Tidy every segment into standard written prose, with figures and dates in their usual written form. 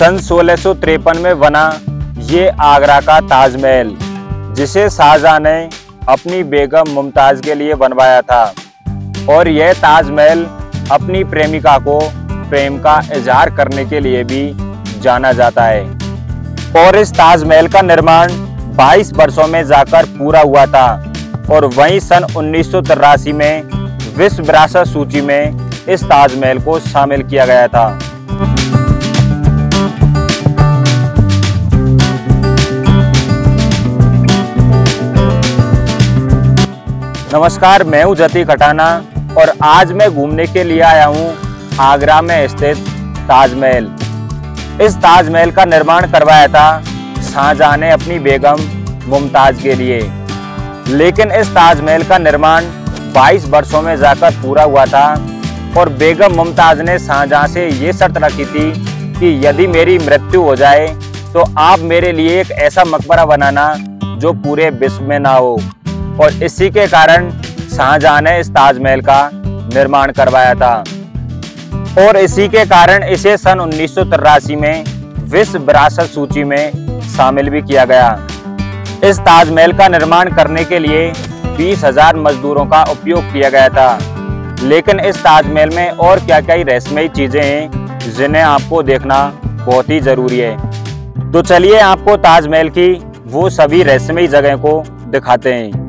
सन 1653 में बना ये आगरा का ताजमहल, जिसे शाहजहां ने अपनी बेगम मुमताज के लिए बनवाया था। और यह ताजमहल अपनी प्रेमिका को प्रेम का इजहार करने के लिए भी जाना जाता है। और इस ताजमहल का निर्माण 22 वर्षों में जाकर पूरा हुआ था। और वहीं सन 1983 में विश्व विरासत सूची में इस ताजमहल को शामिल किया गया था। नमस्कार, मैं हूं जती कटाना और आज मैं घूमने के लिए आया हूं आगरा में स्थित ताजमहल। इस ताजमहल का निर्माण करवाया था शाहजहां ने अपनी बेगम मुमताज के लिए। लेकिन इस ताजमहल का निर्माण 22 वर्षों में जाकर पूरा हुआ था। और बेगम मुमताज ने शाहजहां से ये शर्त रखी थी कि यदि मेरी मृत्यु हो जाए तो आप मेरे लिए एक ऐसा मकबरा बनाना जो पूरे विश्व में ना हो। और इसी के कारण शाहजहां ने इस ताजमहल का निर्माण करवाया था। और इसी के कारण इसे सन 1983 में विश्व विरासत सूची में शामिल भी किया गया। इस ताजमहल का निर्माण करने के लिए 20,000 मजदूरों का उपयोग किया गया था। लेकिन इस ताजमहल में और क्या क्या रहस्यमयी चीजें हैं जिन्हें आपको देखना बहुत ही जरूरी है। तो चलिए आपको ताजमहल की वो सभी रहस्यमयी जगह को दिखाते हैं।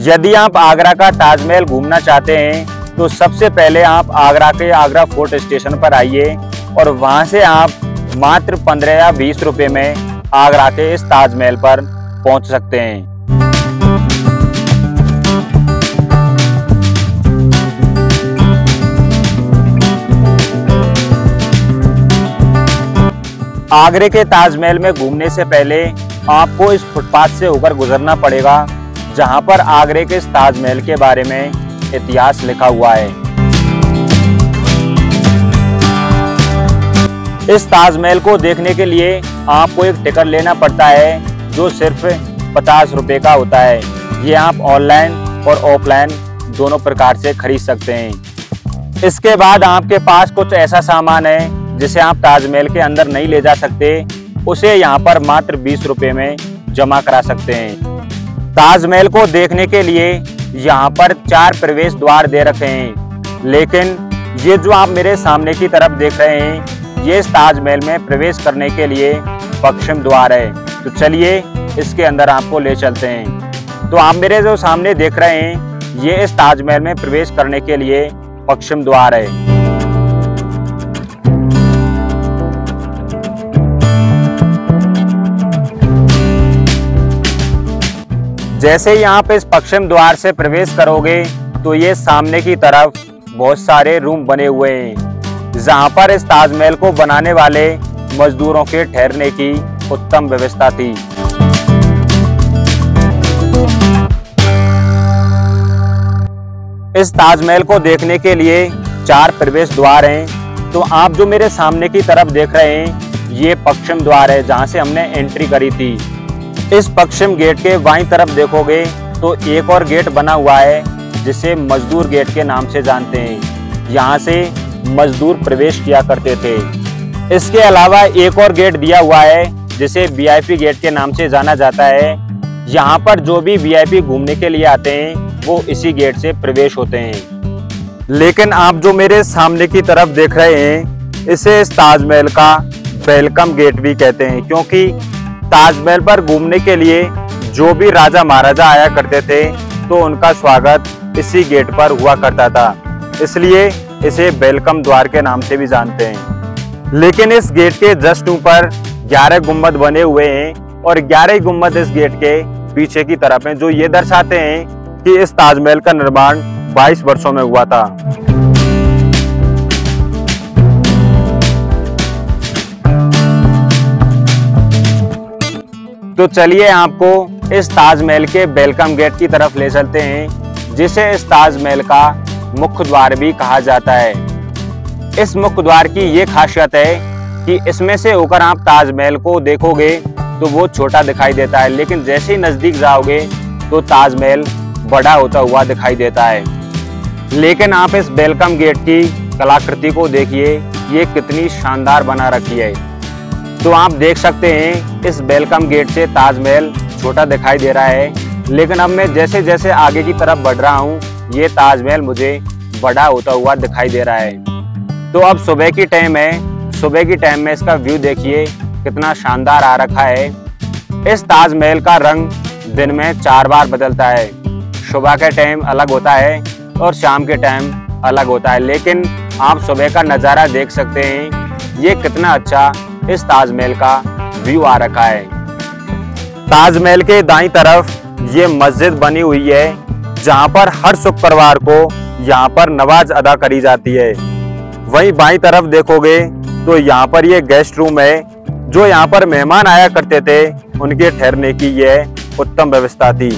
यदि आप आगरा का ताजमहल घूमना चाहते हैं तो सबसे पहले आप आगरा के आगरा फोर्ट स्टेशन पर आइए और वहां से आप मात्र 15 या 20 रुपए में आगरा के इस ताजमहल पर पहुंच सकते हैं। आगरे के ताजमहल में घूमने से पहले आपको इस फुटपाथ से होकर गुजरना पड़ेगा जहां पर आगरे के इस ताजमहल के बारे में इतिहास लिखा हुआ है। इस ताजमहल को देखने के लिए आपको एक टिकट लेना पड़ता है जो सिर्फ 50 रुपए का होता है। ये आप ऑनलाइन और ऑफलाइन दोनों प्रकार से खरीद सकते हैं। इसके बाद आपके पास कुछ ऐसा सामान है जिसे आप ताजमहल के अंदर नहीं ले जा सकते, उसे यहाँ पर मात्र 20 रुपए में जमा करा सकते हैं। ताजमहल को देखने के लिए यहाँ पर 4 प्रवेश द्वार दे रखे हैं। लेकिन ये जो आप मेरे सामने की तरफ देख रहे हैं ये इस ताजमहल में प्रवेश करने के लिए पश्चिम द्वार है। तो चलिए इसके अंदर आपको ले चलते हैं। तो आप मेरे जो सामने देख रहे हैं ये इस ताजमहल में प्रवेश करने के लिए पश्चिम द्वार है। जैसे ही आप इस पश्चिम द्वार से प्रवेश करोगे तो ये सामने की तरफ बहुत सारे रूम बने हुए हैं जहां पर इस ताजमहल को बनाने वाले मजदूरों के ठहरने की उत्तम व्यवस्था थी। इस ताजमहल को देखने के लिए 4 प्रवेश द्वार हैं। तो आप जो मेरे सामने की तरफ देख रहे हैं ये पश्चिम द्वार है जहां से हमने एंट्री करी थी। इस पश्चिम गेट के बाईं तरफ देखोगे तो एक और गेट बना हुआ है जिसे मजदूर गेट के नाम से जानते हैं। यहाँ से मजदूर प्रवेश किया करते थे। इसके अलावा एक और गेट दिया हुआ है जिसे वीआईपी गेट के नाम से जाना जाता है। यहाँ पर जो भी वीआईपी घूमने के लिए आते हैं वो इसी गेट से प्रवेश होते हैं। लेकिन आप जो मेरे सामने की तरफ देख रहे हैं इसे इस ताजमहल का वेलकम गेट भी कहते हैं, क्योंकि ताजमहल पर घूमने के लिए जो भी राजा महाराजा आया करते थे तो उनका स्वागत इसी गेट पर हुआ करता था, इसलिए इसे वेलकम द्वार के नाम से भी जानते हैं। लेकिन इस गेट के जस्ट ऊपर 11 गुम्बद बने हुए हैं और 11 गुम्बद इस गेट के पीछे की तरफ हैं, जो ये दर्शाते हैं कि इस ताजमहल का निर्माण 22 वर्षों में हुआ था। तो चलिए आपको इस ताजमहल के वेलकम गेट की तरफ ले चलते हैं, जिसे इस ताजमहल का मुख्य द्वार भी कहा जाता है। इस मुख्य द्वार की ये खासियत है कि इसमें से होकर आप ताजमहल को देखोगे तो वो छोटा दिखाई देता है, लेकिन जैसे ही नजदीक जाओगे तो ताजमहल बड़ा होता हुआ दिखाई देता है। लेकिन आप इस वेलकम गेट की कलाकृति को देखिए, ये कितनी शानदार बना रखी है। तो आप देख सकते हैं इस वेलकम गेट से ताजमहल छोटा दिखाई दे रहा है, लेकिन अब मैं जैसे जैसे आगे की तरफ बढ़ रहा हूँ ये ताजमहल मुझे बड़ा होता हुआ दिखाई दे रहा है। तो अब सुबह की टाइम है, सुबह की टाइम में इसका व्यू देखिए कितना शानदार आ रखा है। इस ताजमहल का रंग दिन में 4 बार बदलता है। सुबह के टाइम अलग होता है और शाम के टाइम अलग होता है, लेकिन आप सुबह का नज़ारा देख सकते हैं, ये कितना अच्छा इस ताजमहल का व्यू आ रखा है। ताजमहल के दाईं तरफ ये मस्जिद बनी हुई है, जहां पर हर शुक्रवार को यहाँ पर नमाज अदा करी जाती है। वहीं बाईं तरफ देखोगे तो यहाँ पर ये गेस्ट रूम है, जो यहाँ पर मेहमान आया करते थे उनके ठहरने की यह उत्तम व्यवस्था थी।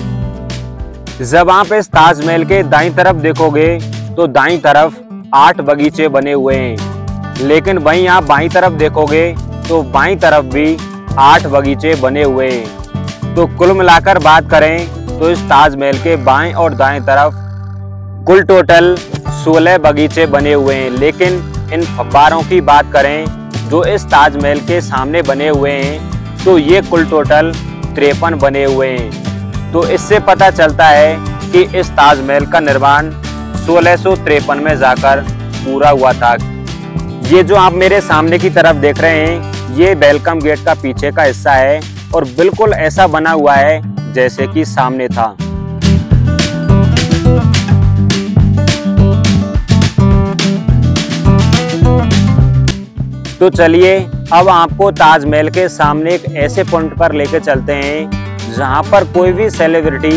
जब आप इस ताजमहल के दाईं तरफ देखोगे तो दाईं तरफ 8 बगीचे बने हुए हैं, लेकिन वहीं आप बाईं तरफ देखोगे तो बाईं तरफ भी 8 बगीचे बने हुए हैं। तो कुल मिलाकर बात करें तो इस ताजमहल के बाएं और दाएं तरफ कुल टोटल 16 बगीचे बने हुए हैं। लेकिन इन फव्वारों की बात करें जो इस ताजमहल के सामने बने हुए हैं तो ये कुल टोटल 53 बने हुए हैं। तो इससे पता चलता है कि इस ताजमहल का निर्माण 1653 में जाकर पूरा हुआ था। ये जो आप मेरे सामने की तरफ देख रहे हैं ये वेलकम गेट का पीछे का हिस्सा है और बिल्कुल ऐसा बना हुआ है जैसे कि सामने था। तो चलिए अब आपको ताजमहल के सामने एक ऐसे पॉइंट पर लेके चलते हैं जहां पर कोई भी सेलिब्रिटी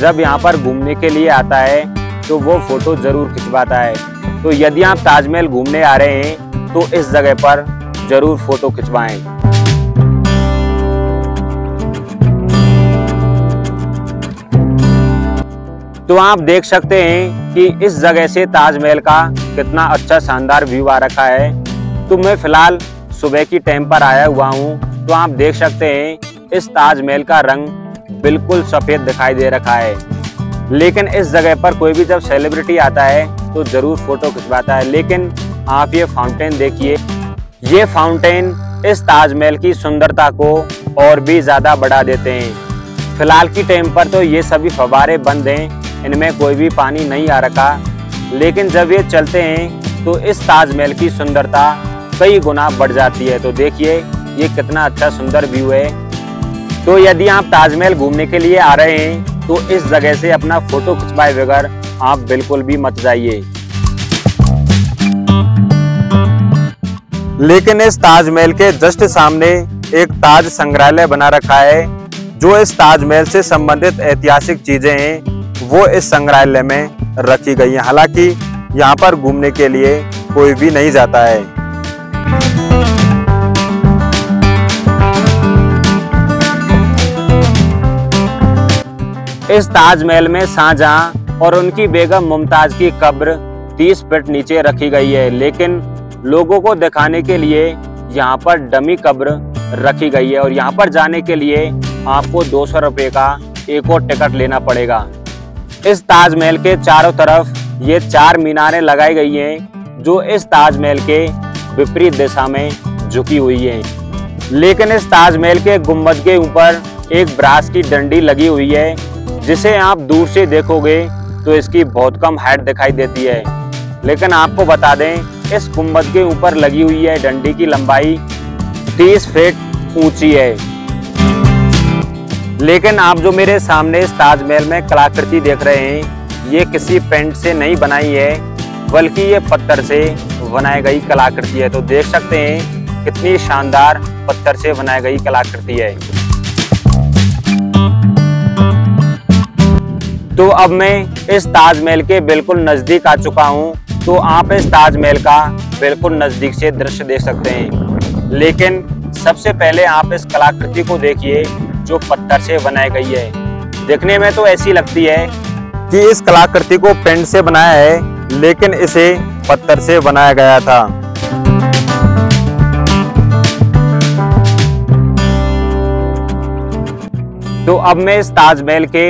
जब यहां पर घूमने के लिए आता है तो वो फोटो जरूर खिंचवाता है। तो यदि आप ताजमहल घूमने आ रहे हैं तो इस जगह पर जरूर फोटो खिंचवाएं। तो आप देख सकते हैं कि इस जगह से ताजमहल का कितना अच्छा शानदार व्यू आ रखा है। तो मैं फिलहाल सुबह की टाइम पर आया हुआ हूँ, तो आप देख सकते हैं इस ताजमहल का रंग बिल्कुल सफेद दिखाई दे रखा है। लेकिन इस जगह पर कोई भी जब सेलिब्रिटी आता है तो जरूर फोटो खिंचवाता है। लेकिन आप ये फाउंटेन देखिए, ये फाउंटेन इस ताजमहल की सुंदरता को और भी ज्यादा बढ़ा देते हैं। फिलहाल की टाइम पर तो ये सभी फव्वारे बंद हैं, इनमें कोई भी पानी नहीं आ रखा, लेकिन जब ये चलते हैं तो इस ताजमहल की सुंदरता कई गुना बढ़ जाती है। तो देखिए ये कितना अच्छा सुंदर व्यू है। तो यदि आप ताजमहल घूमने के लिए आ रहे हैं तो इस जगह से अपना फोटो खिंचवाए बगैर आप बिल्कुल भी मत जाइए। लेकिन इस ताजमहल के जस्ट सामने एक ताज संग्रहालय बना रखा है, जो इस ताजमहल से संबंधित ऐतिहासिक चीजें हैं वो इस संग्रहालय में रखी गई हैं। हालांकि यहाँ पर घूमने के लिए कोई भी नहीं जाता है। इस ताजमहल में शाहजहां और उनकी बेगम मुमताज की कब्र 30 फीट नीचे रखी गई है, लेकिन लोगों को दिखाने के लिए यहाँ पर डमी कब्र रखी गई है और यहाँ पर जाने के लिए आपको 200 रुपये का एक और टिकट लेना पड़ेगा। इस ताजमहल के चारों तरफ ये 4 मीनारें लगाई गई हैं जो इस ताजमहल के विपरीत दिशा में झुकी हुई हैं। लेकिन इस ताजमहल के गुंबद के ऊपर एक ब्रास की डंडी लगी हुई है, जिसे आप दूर से देखोगे तो इसकी बहुत कम हाइट दिखाई देती है। लेकिन आपको बता दें इस गुंबद के ऊपर लगी हुई है डंडी की लंबाई 30 फीट ऊंची है। लेकिन आप जो मेरे सामने इस ताजमहल में कलाकृति देख रहे हैं ये किसी पेंट से नहीं बनाई है, बल्कि ये पत्थर से बनाई गई कलाकृति है। तो देख सकते हैं कितनी शानदार पत्थर से बनाई गई कलाकृति है। तो अब मैं इस ताजमहल के बिल्कुल नजदीक आ चुका हूँ, तो आप इस ताजमहल का बिल्कुल नजदीक से दृश्य देख सकते हैं। लेकिन सबसे पहले आप इस कलाकृति को देखिए जो पत्थर से बनाई गई है। देखने में तो ऐसी लगती है कि इस कलाकृति को पेंट से बनाया है, लेकिन इसे पत्थर से बनाया गया था। तो अब मैं इस ताजमहल के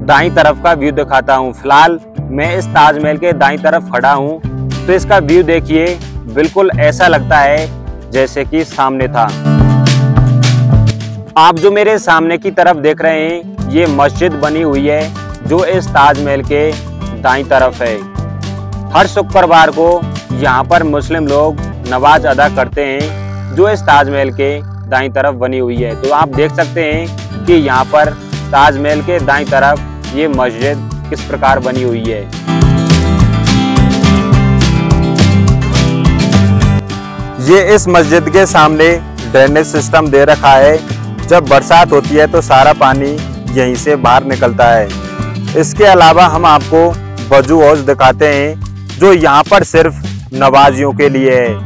दाईं तरफ का व्यू दिखाता हूँ। फिलहाल मैं इस ताजमहल के दाईं तरफ खड़ा हूँ, तो इसका व्यू देखिए, बिल्कुल ऐसा लगता है जैसे कि सामने था। आप जो मेरे सामने की तरफ देख रहे हैं, ये मस्जिद बनी हुई है जो इस ताजमहल के दाईं तरफ है। हर शुक्रवार को यहाँ पर मुस्लिम लोग नमाज अदा करते हैं, जो इस ताजमहल के दाईं तरफ बनी हुई है। तो आप देख सकते हैं कि यहाँ पर ताजमहल के दाईं तरफ ये मस्जिद किस प्रकार बनी हुई है। ये इस मस्जिद के सामने ड्रेनेज सिस्टम दे रखा है। जब बरसात होती है तो सारा पानी यहीं से बाहर निकलता है। इसके अलावा हम आपको वजू हौज दिखाते हैं, जो यहाँ पर सिर्फ नमाजियों के लिए है।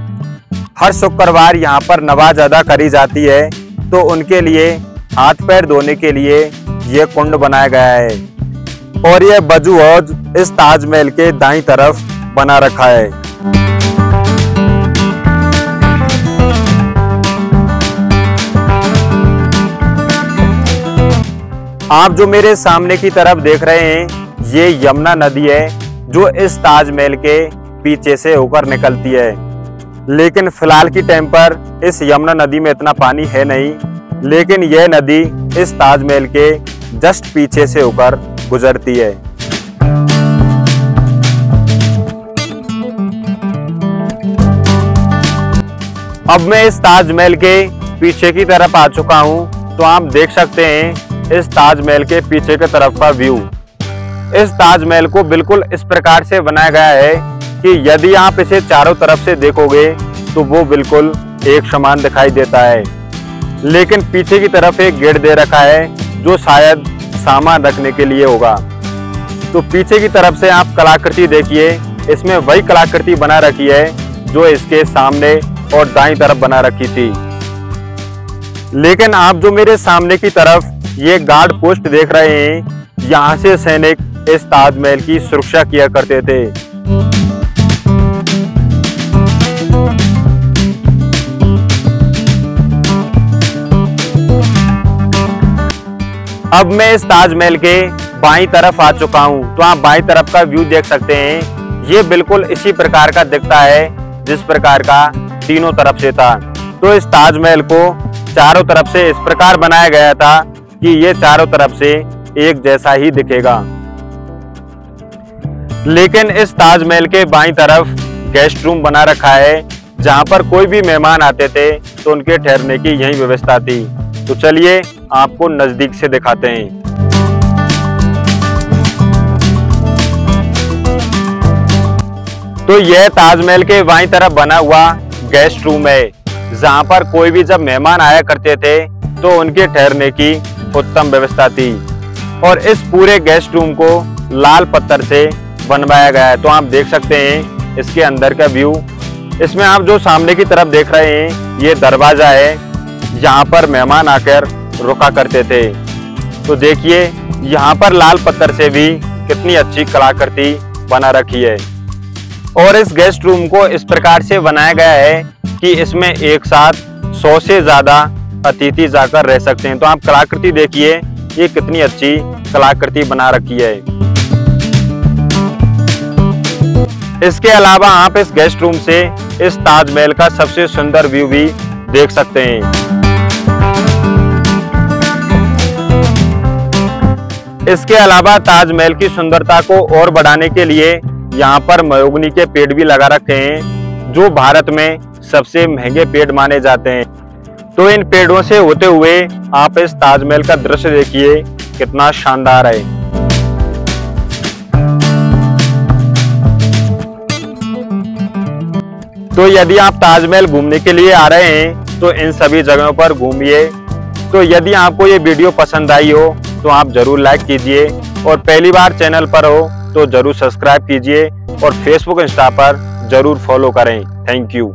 हर शुक्रवार यहाँ पर नमाज अदा करी जाती है, तो उनके लिए हाथ पैर धोने के लिए ये कुंड बनाया गया है। और ये वजू हौज इस ताजमहल के दाईं तरफ बना रखा है। आप जो मेरे सामने की तरफ देख रहे हैं, ये यमुना नदी है जो इस ताजमहल के पीछे से होकर निकलती है। लेकिन फिलहाल की टाइम पर इस यमुना नदी में इतना पानी है नहीं, लेकिन यह नदी इस ताजमहल के जस्ट पीछे से होकर गुजरती है। अब मैं इस ताजमहल के पीछे की तरफ आ चुका हूं, तो आप देख सकते हैं इस ताजमहल के पीछे की तरफ का व्यू। इस ताजमहल को बिल्कुल इस प्रकार से बनाया गया है कि यदि आप इसे चारों तरफ से देखोगे तो वो बिल्कुल एक समान दिखाई देता है। लेकिन पीछे की तरफ एक गेट दे रखा है, जो शायद सामान रखने के लिए होगा। तो पीछे की तरफ से आप कलाकृति देखिए, इसमें वही कलाकृति बना रखी है जो इसके सामने और दाईं तरफ बना रखी थी। लेकिन आप जो मेरे सामने की तरफ ये गार्ड पोस्ट देख रहे हैं, यहाँ से सैनिक इस ताजमहल की सुरक्षा किया करते थे। अब मैं इस ताजमहल के बाईं तरफ आ चुका हूँ, तो आप बाईं तरफ का व्यू देख सकते हैं। ये बिल्कुल इसी प्रकार का दिखता है जिस प्रकार का तीनों तरफ से था। तो इस ताजमहल को चारों तरफ से इस प्रकार बनाया गया था कि ये चारों तरफ से एक जैसा ही दिखेगा। लेकिन इस ताजमहल के बाईं तरफ गेस्ट रूम बना रखा है, जहां पर कोई भी मेहमान आते थे तो उनके ठहरने की यही व्यवस्था थी। तो चलिए आपको नजदीक से दिखाते हैं। तो यह ताजमहल के बाईं तरफ बना हुआ गेस्ट रूम है, जहां पर कोई भी जब मेहमान आया करते थे तो उनके ठहरने की उत्तम व्यवस्था थी। और इस पूरे गेस्ट रूम को लाल पत्थर से बनवाया गया है। तो आप देख सकते हैं इसके अंदर का व्यू। इसमें आप जो सामने की तरफ देख रहे हैं, ये दरवाजा है, यहाँ पर मेहमान आकर रुका करते थे। तो देखिए यहाँ पर लाल पत्थर से भी कितनी अच्छी कलाकृति बना रखी है। और इस गेस्ट रूम को इस प्रकार से बनाया गया है कि इसमें एक साथ 100 से ज्यादा अतिथि जाकर रह सकते हैं। तो आप कलाकृति देखिए, ये कितनी अच्छी कलाकृति बना रखी है। इसके अलावा आप इस गेस्ट रूम से इस ताजमहल का सबसे सुंदर व्यू भी देख सकते हैं। इसके अलावा ताजमहल की सुंदरता को और बढ़ाने के लिए यहाँ पर महोगनी के पेड़ भी लगा रखे हैं, जो भारत में सबसे महंगे पेड़ माने जाते हैं। तो इन पेड़ों से होते हुए आप इस ताजमहल का दृश्य देखिए, कितना शानदार है। तो यदि आप ताजमहल घूमने के लिए आ रहे हैं तो इन सभी जगहों पर घूमिए। तो यदि आपको ये वीडियो पसंद आई हो तो आप जरूर लाइक कीजिए, और पहली बार चैनल पर हो तो जरूर सब्सक्राइब कीजिए, और फेसबुक इंस्टा पर जरूर फॉलो करें। Thank you.